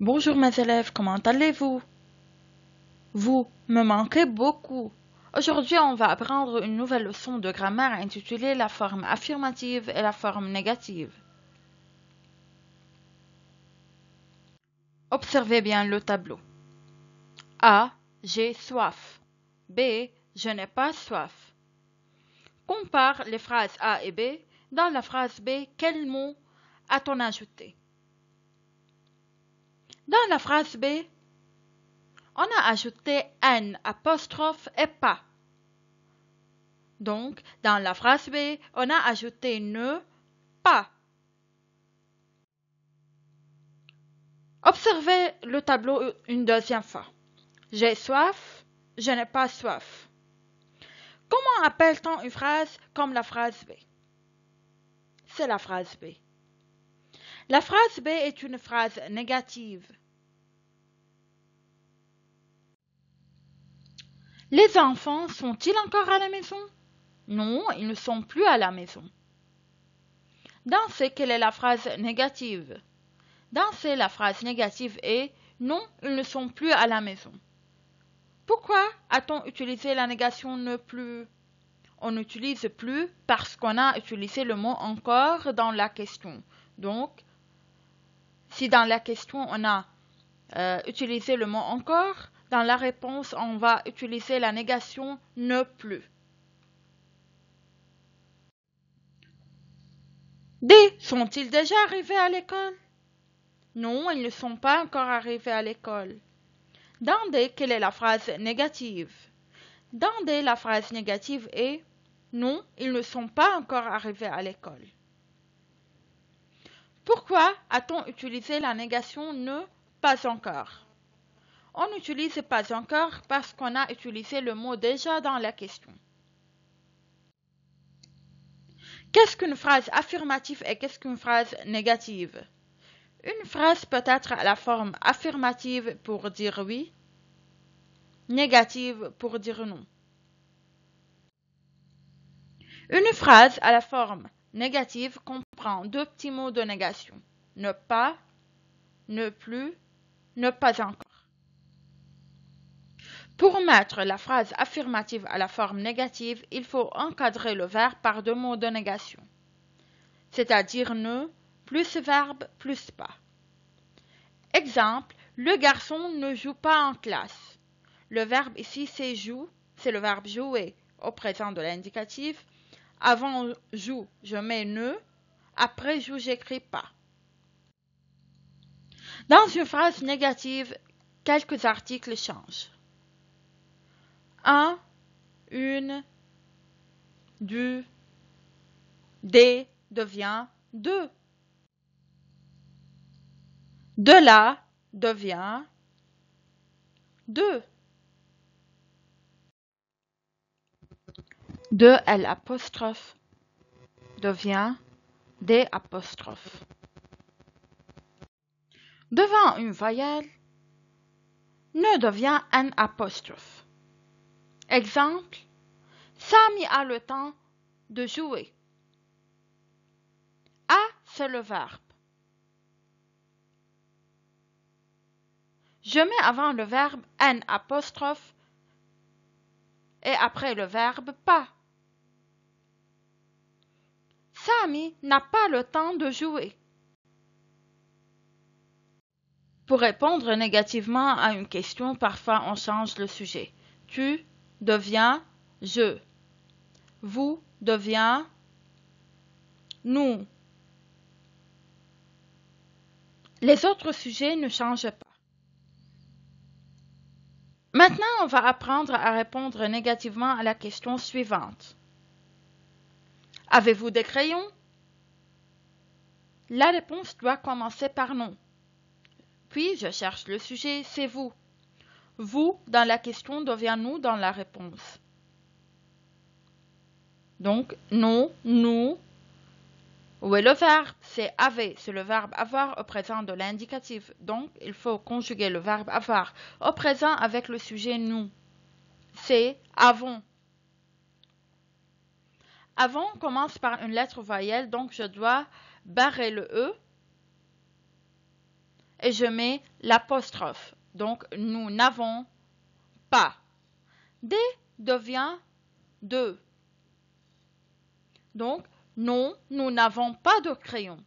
Bonjour mes élèves, comment allez-vous? Vous me manquez beaucoup. Aujourd'hui, on va apprendre une nouvelle leçon de grammaire intitulée la forme affirmative et la forme négative. Observez bien le tableau. A. J'ai soif. B. Je n'ai pas soif. Compare les phrases A et B. Dans la phrase B, quel mot a-t-on ajouté? Dans la phrase B, on a ajouté N apostrophe et pas. Donc, dans la phrase B, on a ajouté ne, pas. Observez le tableau une deuxième fois. J'ai soif, je n'ai pas soif. Comment appelle-t-on une phrase comme la phrase B? C'est la phrase B. La phrase B est une phrase négative. Les enfants sont-ils encore à la maison? Non, ils ne sont plus à la maison. Dans C, quelle est la phrase négative? Dans C, la phrase négative est non, ils ne sont plus à la maison. Pourquoi a-t-on utilisé la négation ne plus? On n'utilise plus parce qu'on a utilisé le mot encore dans la question. Donc, si dans la question on a utilisé le mot encore, dans la réponse on va utiliser la négation ne plus. D. Sont-ils déjà arrivés à l'école? Non, ils ne sont pas encore arrivés à l'école. Dans D, quelle est la phrase négative? Dans D, la phrase négative est non, ils ne sont pas encore arrivés à l'école. Pourquoi a-t-on utilisé la négation ne pas encore? On n'utilise pas encore parce qu'on a utilisé le mot déjà dans la question. Qu'est-ce qu'une phrase affirmative et qu'est-ce qu'une phrase négative? Une phrase peut être à la forme affirmative pour dire oui, négative pour dire non. Une phrase à la forme négative comprend deux petits mots de négation. Ne pas, ne plus, ne pas encore. Pour mettre la phrase affirmative à la forme négative, il faut encadrer le verbe par deux mots de négation, c'est-à-dire ne plus verbe plus pas. Exemple, le garçon ne joue pas en classe. Le verbe ici c'est joue, c'est le verbe jouer au présent de l'indicatif. Avant joue, je mets ne, après joue, j'écris pas. Dans une phrase négative, quelques articles changent. Un, une, du, des devient de. De là devient de. De L apostrophe devient des apostrophes. Devant une voyelle, ne devient un apostrophe. Exemple, Sami a le temps de jouer. A, c'est le verbe. Je mets avant le verbe un apostrophe et après le verbe pas. Sami n'a pas le temps de jouer. Pour répondre négativement à une question, parfois on change le sujet. Tu deviens je. Vous devient nous. Les autres sujets ne changent pas. Maintenant, on va apprendre à répondre négativement à la question suivante. Avez-vous des crayons? La réponse doit commencer par non. Puis, je cherche le sujet, c'est vous. Vous dans la question devient nous dans la réponse. Donc, non, nous. Où est le verbe? C'est avait, c'est le verbe avoir au présent de l'indicatif. Donc, il faut conjuguer le verbe avoir au présent avec le sujet nous. C'est avons. Avons commence par une lettre voyelle, donc je dois barrer le E et je mets l'apostrophe. Donc, nous n'avons pas. Des devient de. Donc, non, nous n'avons pas de crayon.